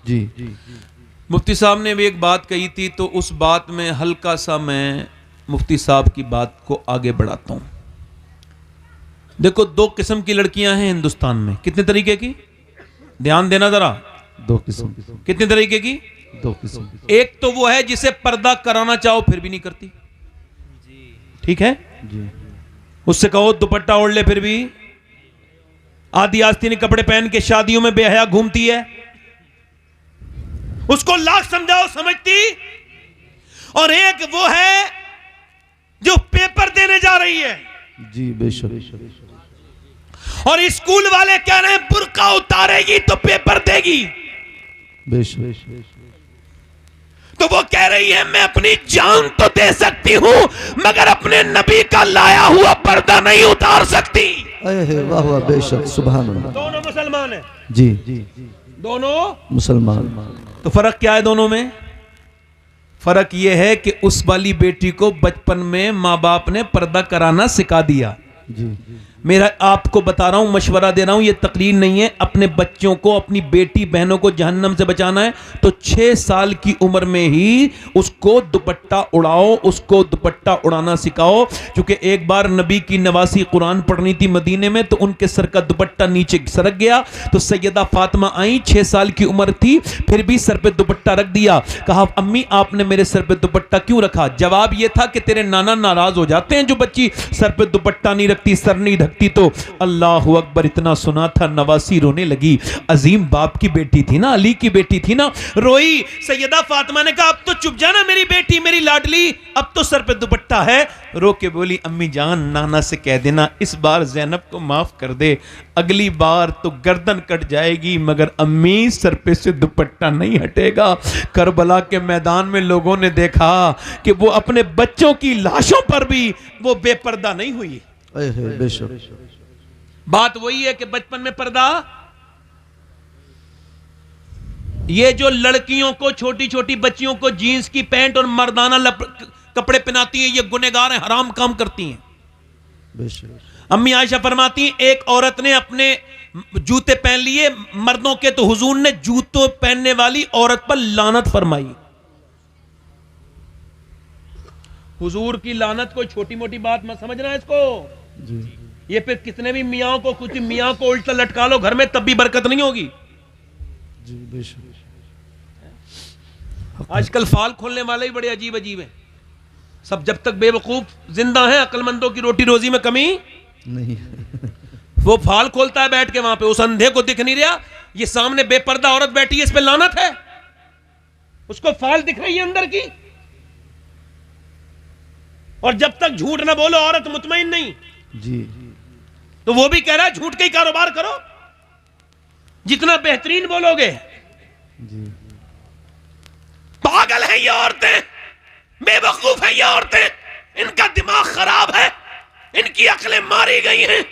जी मुफ्ती साहब ने भी एक बात कही थी, तो उस बात में हल्का सा मैं मुफ्ती साहब की बात को आगे बढ़ाता हूं। देखो, 2 किस्म की लड़कियां हैं हिंदुस्तान में। कितने तरीके की? ध्यान देना जरा। 2 किस्म। कितने तरीके की? 2 किस्म। एक तो वो है जिसे पर्दा कराना चाहो फिर भी नहीं करती, ठीक है जी। उससे कहो दुपट्टा ओढ़ ले फिर भी आधी आस्तीनी कपड़े पहन के शादियों में बेहया घूमती है। उसको लाख समझाओ समझती। और एक वो है जो पेपर देने जा रही है। जी बेशक। और स्कूल वाले कह रहे हैं बुर्का उतारेगी तो पेपर देगी। बेशक। तो वो कह रही है मैं अपनी जान तो दे सकती हूं मगर अपने नबी का लाया हुआ पर्दा नहीं उतार सकती। अरे वाह वाह, बेशक, सुभान अल्लाह। दोनों मुसलमान है जी, दोनों मुसलमान। तो फर्क क्या है दोनों में? फर्क यह है कि उस वाली बेटी को बचपन में माँ बाप ने पर्दा कराना सिखा दिया। जी। मेरा आपको बता रहा हूं, मशवरा दे रहा हूं, ये तकरीर नहीं है। अपने बच्चों को, अपनी बेटी बहनों को जहन्नम से बचाना है तो 6 साल की उम्र में ही उसको दुपट्टा उड़ाओ, उसको दुपट्टा उड़ाना सिखाओ। क्योंकि एक बार नबी की नवासी कुरान पढ़नी थी मदीने में, तो उनके सर का दुपट्टा नीचे सरक गया। तो सैयदा फातिमा आई, 6 साल की उम्र थी, फिर भी सर पे दुपट्टा रख दिया। कहा अम्मी आपने मेरे सर पे दुपट्टा क्यों रखा? जवाब यह था कि तेरे नाना नाराज हो जाते हैं जो बच्ची सर पे दुपट्टा नहीं रखती, सर नहीं ढकती। तो अल्लाह अकबर, इतना सुना था नवासी रोने लगी। अजीम बाप की बेटी थी ना, अली की बेटी थी ना, रोई। सैयदा फातिमा ने कहा अब तो चुप जाना मेरी बेटी, मेरी लाडली, अब तो सर पे दुपट्टा है। रो के बोली अम्मी जान नाना से कह देना इस बार ज़ैनब को माफ कर दे, अगली बार तो गर्दन कट जाएगी मगर अम्मी सर पे से दुपट्टा नहीं हटेगा। करबला के मैदान में लोगों ने देखा कि वो अपने बच्चों की लाशों पर भी वो बेपर्दा नहीं हुई। बेशक। बात वही है कि बचपन में पर्दा, ये जो लड़कियों को, छोटी छोटी बच्चियों को जीन्स की पैंट और मर्दाना कपड़े पहनाती हैं, ये गुनहगार हैं, हराम काम करती हैं। बेशक। अम्मी आयशा फरमाती हैं एक औरत ने अपने जूते पहन लिए मर्दों के, तो हुजूर ने जूतों पहनने वाली औरत पर लानत फरमाई। हुजूर की लानत कोई छोटी मोटी बात मत समझना इसको जी। ये फिर कितने भी मियाँ को, कुछ मियाँ को उल्टा लटका लो घर में तब भी बरकत नहीं होगी। जी बेशक। आजकल फाल खोलने वाले ही बड़े अजीब अजीब हैं सब। जब तक बेवकूफ जिंदा हैं, अक्लमंदों की रोटी रोजी में कमी नहीं। वो फाल खोलता है बैठ के वहां पे, उस अंधे को दिख नहीं रहा, ये सामने बेपर्दा औरत बैठी है, इस पे लानत है, उसको फाल दिख रही है अंदर की। और जब तक झूठ ना बोलो औरत मुतमईन नहीं। जी तो वो भी कह रहा है झूठ का ही कारोबार करो, जितना बेहतरीन बोलोगे। जी पागल है ये औरतें, बेवकूफ है ये औरतें, इनका दिमाग खराब है, इनकी अक्लें मारी गई हैं।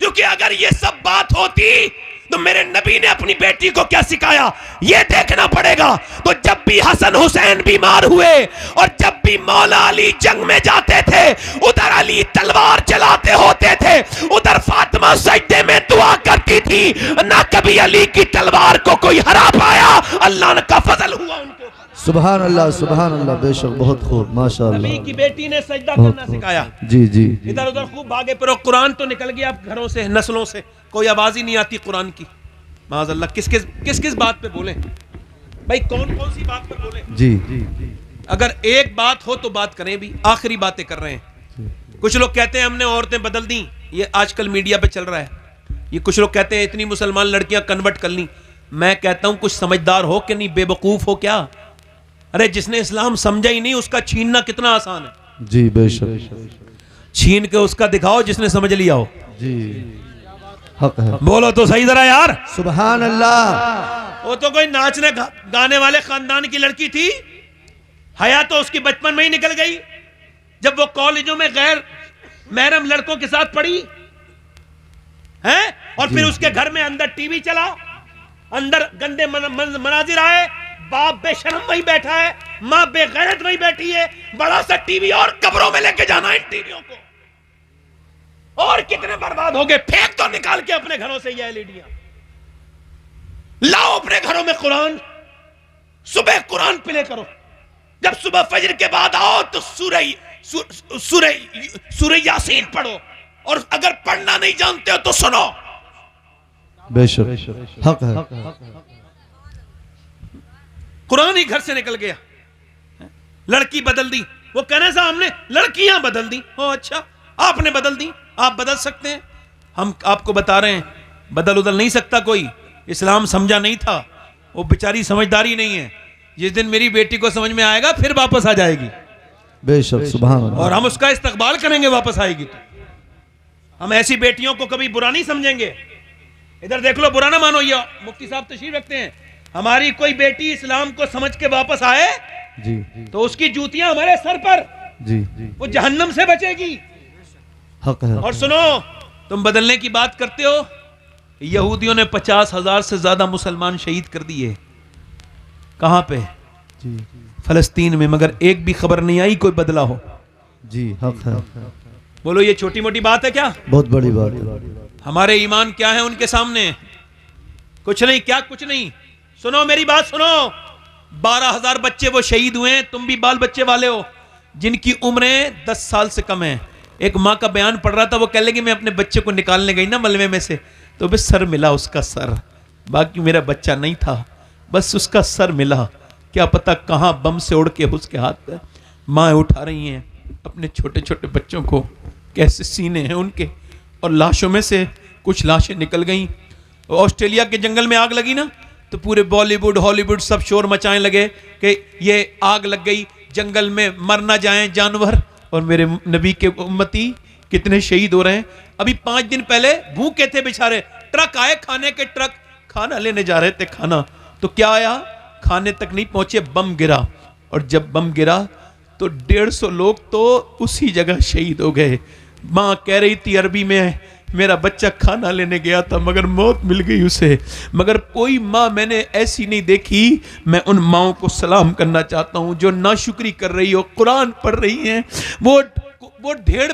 क्योंकि अगर ये सब बात होती तो मेरे नबी ने अपनी बेटी को क्या सिखाया ये देखना पड़ेगा। तो जब भी हसन हुसैन बीमार हुए और जब भी मौला अली जंग में जाते थे, उधर अली तलवार चलाते होते थे, उधर फातिमा सजदे में दुआ करती थी, ना कभी अली की तलवार को कोई हरा पाया, अल्लाह का फजल हुआ उनको। सुभान अल्लाह, बेशक बहुत खूब, माशाअल्लाह। नबी की बेटी ने सजदा करना सिखाया। जी जी इधर उधर खूब भागे, पर कुरान तो निकल गया अब घरों से, नस्लों से, कोई आवाज ही नहीं आती कुरान की। माज़अल्लाह किस किस बात पे बोले भाई, कौन कौन सी बात पे बोले। जी अगर एक बात हो तो बात करें भी, आखिरी बातें कर रहे हैं। कुछ लोग कहते हैं हमने औरतें बदल दी, ये आजकल मीडिया पे चल रहा है। ये कुछ लोग कहते हैं इतनी मुसलमान लड़कियां कन्वर्ट कर ली। मैं कहता हूं कुछ समझदार हो कि नहीं, बेवकूफ हो क्या? अरे जिसने इस्लाम समझा ही नहीं उसका छीनना कितना आसान है। जी बेशक, छीन के उसका दिखाओ जिसने समझ लिया हो। जी हक है। बोलो तो सही जरा यार। सुभान अल्लाह। वो तो कोई नाचने गाने वाले खानदान की लड़की थी, हया तो उसकी बचपन में ही निकल गई जब वो कॉलेजों में गैर महरम लड़कों के साथ पढ़ी है। और फिर उसके घर में अंदर टीवी चला, अंदर गंदे मनाजिर आए, बाप बेशरम वही बैठा है, मां बेगैरत वही बैठी है, बड़ा सा टीवी और कब्रों में लेके जाना इन टीवियों को। और कितने बर्बाद हो गए, फेंक तो निकाल के अपने घरों से ये एलईडियां। लाओ अपने घरों में कुरान, सुबह कुरान प्ले करो, जब सुबह फजर के बाद आओ तो सूरह यासीन पढ़ो, और अगर पढ़ना नहीं जानते हो तो सुनो। बेशक हक है। कुरान ही घर से निकल गया, लड़की बदल दी। वो कहने से हमने लड़कियां बदल दी। ओ अच्छा, आपने बदल दी, आप बदल सकते हैं। हम आपको बता रहे हैं बदल उदल नहीं सकता कोई, इस्लाम समझा नहीं था, वो बेचारी समझदारी नहीं है। जिस दिन मेरी बेटी को समझ में आएगा फिर वापस आ जाएगी। बेशक सुभान अल्लाह। और हम उसका इस्तकबाल करेंगे वापस आएगी तो। हम ऐसी बेटियों को कभी बुरा नहीं समझेंगे। इधर देख लो, बुरा ना मानो, ये मुफ्ती साहब तशरीफ रखते हैं, हमारी कोई बेटी इस्लाम को समझ के वापस आए जी तो उसकी जूतियां हमारे सर पर, जी वो जहन्नम से बचेगी। हक है। और सुनो, तुम बदलने की बात करते हो, यहूदियों ने 50,000 से ज्यादा मुसलमान शहीद कर दिए। कहां पे? जी फलस्तीन में, मगर एक भी खबर नहीं आई कोई बदला हो। जी हक है। बोलो ये छोटी मोटी बात है क्या? बहुत बड़ी बात है। हमारे ईमान क्या है उनके सामने? कुछ नहीं। क्या कुछ नहीं? सुनो मेरी बात सुनो, 12,000 बच्चे वो शहीद हुए हैं, तुम भी बाल बच्चे वाले हो जिनकी उम्रें 10 साल से कम है। एक माँ का बयान पढ़ रहा था, वो कह लेगी मैं अपने बच्चे को निकालने गई ना मलबे में से, तो बस सर मिला उसका सर, बाकी मेरा बच्चा नहीं था, बस उसका सर मिला। क्या पता कहाँ बम से उड़ के उसके हाथ। माँ उठा रही हैं अपने छोटे छोटे बच्चों को, कैसे सीने हैं उनके, और लाशों में से कुछ लाशें निकल गईं। ऑस्ट्रेलिया के जंगल में आग लगी ना, तो पूरे बॉलीवुड हॉलीवुड सब शोर मचाने लगे कि ये आग लग गई, जंगल में मर ना जाएं जानवर। और मेरे नबी के उम्मती कितने शहीद हो रहे हैं। अभी 5 दिन पहले भूखे थे बेचारे, ट्रक आए खाने के, ट्रक खाना लेने जा रहे थे, खाना तो क्या आया, खाने तक नहीं पहुंचे, बम गिरा। और जब बम गिरा तो 150 लोग तो उसी जगह शहीद हो गए। माँ कह रही थी अरबी में, मेरा बच्चा खाना लेने गया था मगर मौत मिल गई उसे। मगर कोई माँ मैंने ऐसी नहीं देखी। मैं उन माँओं को सलाम करना चाहता हूँ जो नाशुक्री कर रही हो, कुरान पढ़ रही हैं, वो ढेर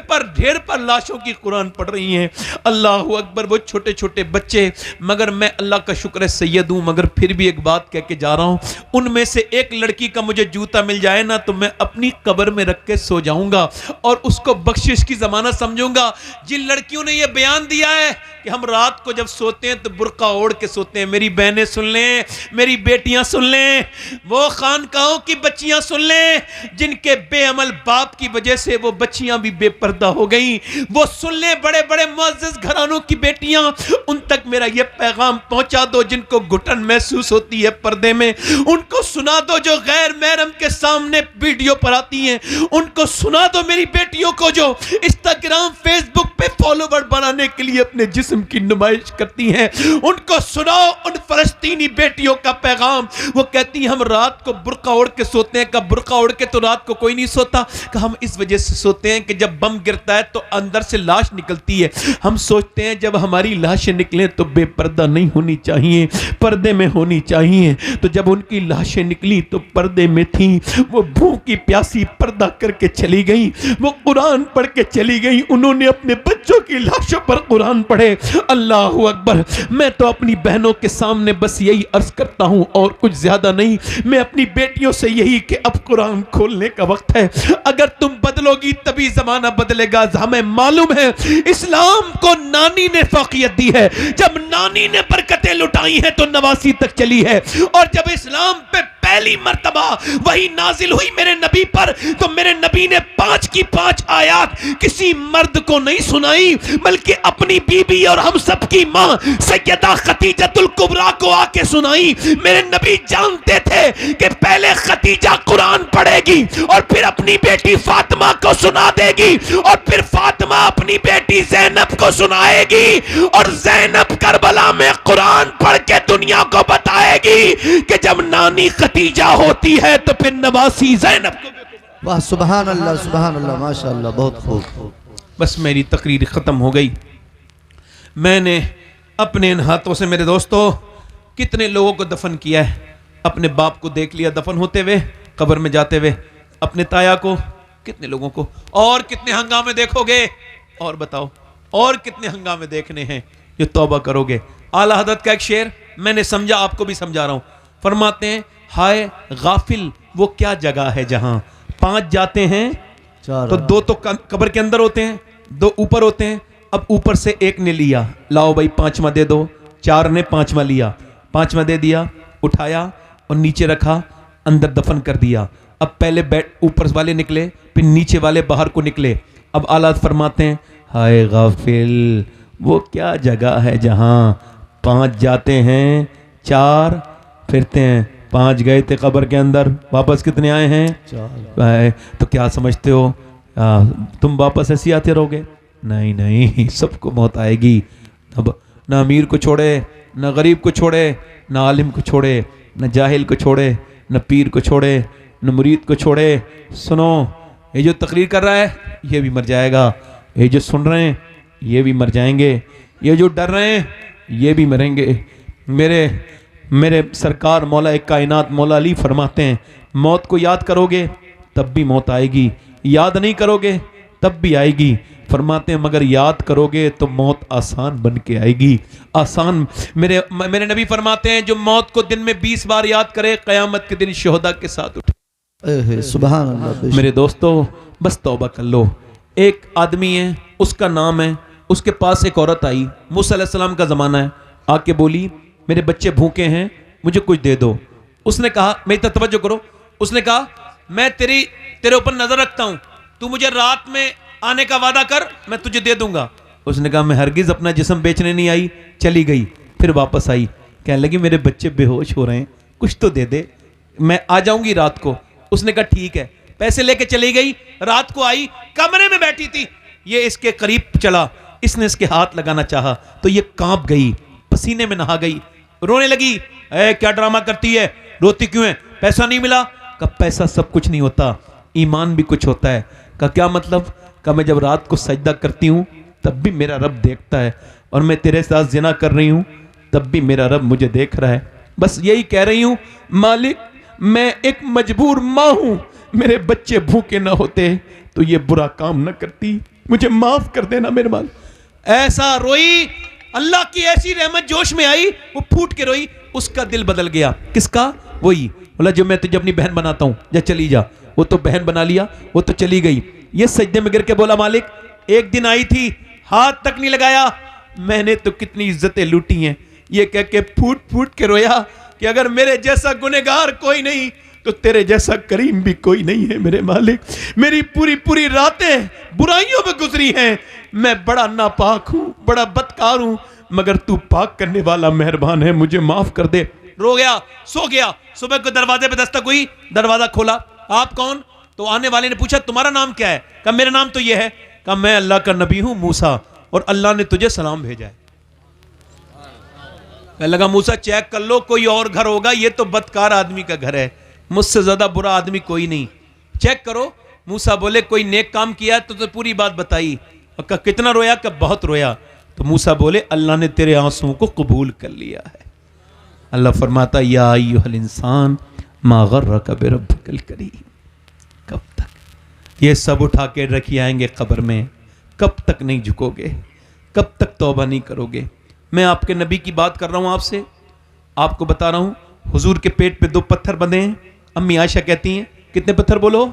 पर लाशों की कुरान पढ़ रही हैं। अल्लाह अकबर, वो छोटे छोटे बच्चे। मगर मैं अल्लाह का शुक्र है सैयद हूँ, मगर फिर भी एक बात कह के जा रहा हूँ, उनमें से एक लड़की का मुझे जूता मिल जाए ना तो मैं अपनी कब्र में रख के सो जाऊंगा और उसको बख्शिश की जमानत समझूंगा। जिन लड़कियों ने ये बयान दिया है कि हम रात को जब सोते हैं तो बुर्का ओढ़ के सोते हैं। मेरी बहनें सुन लें, मेरी बेटियां सुन लें, वो खानकाहों की बच्चियां सुन लें जिनके बेअमल बाप की वजह से वो बच्चियां भी बेपर्दा हो गई, वो सुन लें। बड़े बड़े मुअज़्ज़ज़ घरानों की बेटियां, उन तक मेरा ये पैगाम पहुंचा दो जिनको घुटन महसूस होती है पर्दे में, उनको सुना दो। जो गैर महरम के सामने वीडियो पर आती हैं उनको सुना दो। मेरी बेटियों को जो इंस्टाग्राम फेसबुक पे फॉलोवर बनाने के लिए अपने जिस्म की नुमाइश करती हैं उनको सुनाओ उन फलस्तीनी बेटियों का पैगाम। वो कहती हैं हम रात को बुर्का ओढ़ के सोते हैं। कब बुर्का ओढ़ के तो रात को कोई नहीं सोता। कि हम इस वजह से सोते हैं कि जब बम गिरता है तो अंदर से लाश निकलती है। हम सोचते हैं जब हमारी लाशें निकलें तो बेपर्दा नहीं होनी चाहिए, पर्दे में होनी चाहिए। तो जब उनकी लाशें निकली तो पर्दे में थी। वो भूखी प्यासी पर्दा करके चली गई, वो कुरान पढ़ के चली गई। उन्होंने अपने बच्चों की लाशों पर कुरान पढ़े। अल्लाहू अकबर। मैं तो अपनी बहनों के सामने बस यही अर्ज करता हूं और कुछ ज्यादा नहीं। मैं अपनी बेटियों से यही कि अब कुरान खोलने का वक्त है। अगर तुम बदलोगी तभी जमाना बदलेगा। हमें मालूम है इस्लाम को नानी ने फौकियत दी है। जब नानी ने बरकतें लुटाई हैं तो नवासी तक चली है। और जब इस्लाम पे पहली मर्तबा वही नाजिल हुई मेरे नबी पर तो मेरे नबी ने 5 की 5 आयत किसी मर्द को नहीं सुनाई बल्कि अपनी बीबी और हम सब की मां सैयदा खतीजतुल कुबरा को आके सुनाई। मेरे नबी जानते थे कि पहले खतीजा कुरान पढ़ेगी और फिर अपनी बेटी फातिमा को सुना देगी और फिर फातिमा अपनी बेटी ज़ैनब को सुनाएगी और ज़ैनब करबला में कुरान पढ़ के दुनिया को बताएगी कि जब नानी खतीजा होती है तो फिर नवासी ज़ैनब को। वाह सुभान अल्लाह माशाअल्लाह, बहुत खूब। बस मेरी तकरीर ख़त्म हो गई। मैंने अपने इन हाथों से मेरे दोस्तों कितने लोगों को दफन किया है। अपने बाप को देख लिया दफन होते हुए, कब्र में जाते हुए, अपने ताया को, कितने लोगों को, और कितने हंगामे देखोगे और बताओ और कितने हंगामे देखने हैं जो तौबा करोगे। आला हज़रत का एक शेर मैंने समझा, आपको भी समझा रहा हूं। फरमाते हैं हाय गाफिल वो क्या जगह है जहां 5 जाते हैं तो 2 तो कब्र के अंदर होते हैं, 2 ऊपर होते हैं। अब ऊपर से एक ने लिया, लाओ भाई 5वां दे दो। 4 ने 5वां लिया, 5वां दे दिया, उठाया और नीचे रखा, अंदर दफन कर दिया। अब पहले बैठ ऊपर वाले निकले, फिर नीचे वाले बाहर को निकले। अब आला फरमाते हैं हाय गाफिल वो क्या जगह है जहां 5 जाते हैं, 4 फिरते हैं। 5 गए थे कब्र के अंदर, वापस कितने आए हैं? 4। तो क्या समझते हो तुम वापस ऐसे आते रहोगे? नहीं नहीं, सबको मौत आएगी। अब ना अमीर को छोड़े, ना गरीब को छोड़े, ना आलिम को छोड़े, ना जाहिल को छोड़े, ना पीर को छोड़े, ना मुरीद को छोड़े। सुनो, ये जो तकरीर कर रहा है ये भी मर जाएगा, ये जो सुन रहे हैं ये भी मर जाएंगे, ये जो डर रहे हैं ये भी मरेंगे। मेरे सरकार मौला एक कायनात मौला अली फरमाते हैं मौत को याद करोगे तब भी मौत आएगी, याद नहीं करोगे तब भी आएगी। फरमाते हैं मगर याद करोगे तो मौत आसान बन के आएगी। आसान मेरे नबी फरमाते हैं जो मौत को दिन में 20 बार याद करे क़यामत के दिन शोहदा के साथ उठे। सुभान अल्लाह। मेरे दोस्तों बस तौबा कर लो। एक आदमी है, उसका नाम है, उसके पास एक औरत आई, मूसा अलैहिस्सलाम का ज़माना है, आके बोली मेरे बच्चे भूखे हैं मुझे कुछ दे दो। उसने कहा, मेरी तरफ तवज्जो करो, उसने कहा मैं तेरे ऊपर नजर रखता हूं, तू मुझे रात में आने का वादा कर, मैं तुझे दे दूंगा। उसने कहा मैं हरगिज अपना जिस्म बेचने नहीं आई। चली गई, फिर वापस आई, कहने लगी मेरे बच्चे बेहोश हो रहे हैं, कुछ तो दे दे, मैं आ जाऊंगी रात को। उसने कहा ठीक है, पैसे लेके चली गई। रात को आई, कमरे में बैठी थी, ये इसके करीब चला, इसने इसके हाथ लगाना चाहा तो ये कांप गई, पसीने में नहा गई, रोने लगी। क्या ड्रामा करती है, रोती क्यों है, पैसा नहीं मिला? का पैसा सब कुछ नहीं होता, ईमान भी कुछ होता है। का क्या मतलब? का मैं जब रात को सजदा करती हूँ तब भी मेरा रब देखता है, और मैं तेरे साथ जिना कर रही हूँ तब भी मेरा रब मुझे देख रहा है। बस यही कह रही हूँ मालिक, मैं एक मजबूर माँ हूँ, मेरे बच्चे भूखे ना होते तो ये बुरा काम न करती, मुझे माफ कर देना मेरे माल। ऐसा रोई, अल्लाह की ऐसी रहमत जोश में आई, वो फूट के रोई, उसका दिल बदल गया। किसका? वही बोला जो मैं तुझे अपनी बहन बनाता हूं, जा चली जा। वो तो बहन बना लिया, वो तो चली गई। ये सजदे में गिर के बोला मालिक, एक दिन आई थी, हाथ तक नहीं लगाया, मैंने तो कितनी इज्जतें लूटी हैं। ये कह के फूट फूट के रोया कि अगर मेरे जैसा गुनहगार कोई नहीं तो तेरे जैसा करीम भी कोई नहीं है मेरे मालिक। मेरी पूरी पूरी रातें बुराइयों में गुजरी हैं, मैं बड़ा नापाक हूं, बड़ा बदकार हूं, मगर तू पाक करने वाला मेहरबान है, मुझे माफ कर दे। रो गया, सो गया। सुबह को दरवाजे पे दस्तक हुई, दरवाजा खोला, आप कौन? तो आने वाले ने पूछा तुम्हारा नाम क्या है? कहा मेरा नाम तो यह है। कहा मैं अल्लाह का नबी हूं मूसा, और अल्लाह ने तुझे सलाम भेजा है। कहने लगा मूसा चेक कर लो कोई और घर होगा, ये तो बदकार आदमी का घर है, मुझसे ज्यादा बुरा आदमी कोई नहीं, चेक करो। मूसा बोले कोई नेक काम किया तो पूरी बात बताई। और कहा कितना रोया? कहा बहुत रोया। तो मूसा बोले अल्लाह ने तेरे आंसुओं को कबूल कर लिया है। अल्लाह फरमाता या अय्युहल इंसान मा गर्रका बिरब्बिकल करीम। कब तक ये सब उठा के रखी आएंगे कब्र में? कब तक नहीं झुकोगे? कब तक तौबा नहीं करोगे? मैं आपके नबी की बात कर रहा हूं आपसे, आपको बता रहा हूं हुजूर के पेट पे 2 पत्थर बंधे हैं। अम्मी आयशा कहती हैं कितने पत्थर? बोलो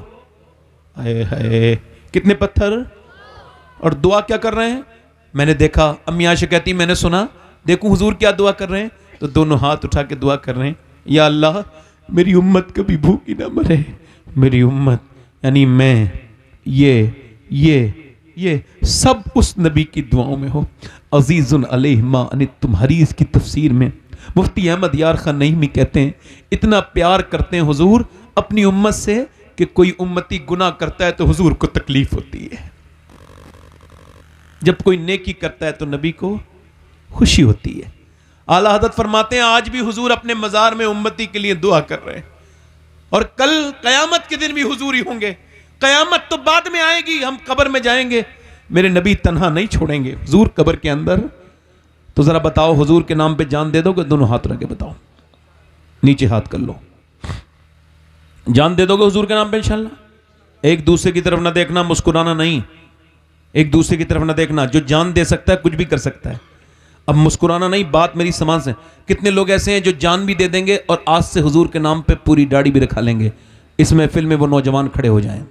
हाय हाय, कितने पत्थर? और दुआ क्या कर रहे हैं? मैंने देखा, अम्मी आयशा कहती हैं मैंने सुना, देखूं हुजूर क्या दुआ कर रहे हैं? तो दोनों हाथ उठा के दुआ कर रहे हैं, या अल्लाह मेरी उम्मत कभी भूखी ना मरे, मेरी उम्मत यानी मैं, ये सब उस नबी की दुआओं में हो। अजीजुन अलैहि मा अनित्तुम हरीस की तफसीर में मुफ्ती अहमद यार खान नईमी कहते हैं इतना प्यार करते हैं हुजूर अपनी उम्मत से कि कोई उम्मती गुनाह करता है तो हुजूर को तकलीफ होती है, जब कोई नेकी करता है तो नबी को खुशी होती है। आला हज़रत फरमाते हैं आज भी हुजूर अपने मज़ार में उम्मती के लिए दुआ कर रहे हैं, और कल कयामत के दिन भी हुजूर ही होंगे। कयामत तो बाद में आएगी, हम कब्र में जाएंगे, मेरे नबी तन्हा नहीं छोड़ेंगे हुजूर कब्र के अंदर। तो जरा बताओ हुजूर के नाम पे जान दे दोगे? दोनों हाथ रख के बताओ, नीचे हाथ कर लो, जान दे दोगे हुजूर के नाम पे इंशाल्लाह? एक दूसरे की तरफ ना देखना, मुस्कुराना नहीं, एक दूसरे की तरफ ना देखना। जो जान दे सकता है कुछ भी कर सकता है, अब मुस्कुराना नहीं, बात मेरी समाज से। कितने लोग ऐसे हैं जो जान भी दे देंगे और आज से हुजूर के नाम पे पूरी दाढ़ी भी रखा लेंगे, इस महफिल में वो नौजवान खड़े हो जाएं।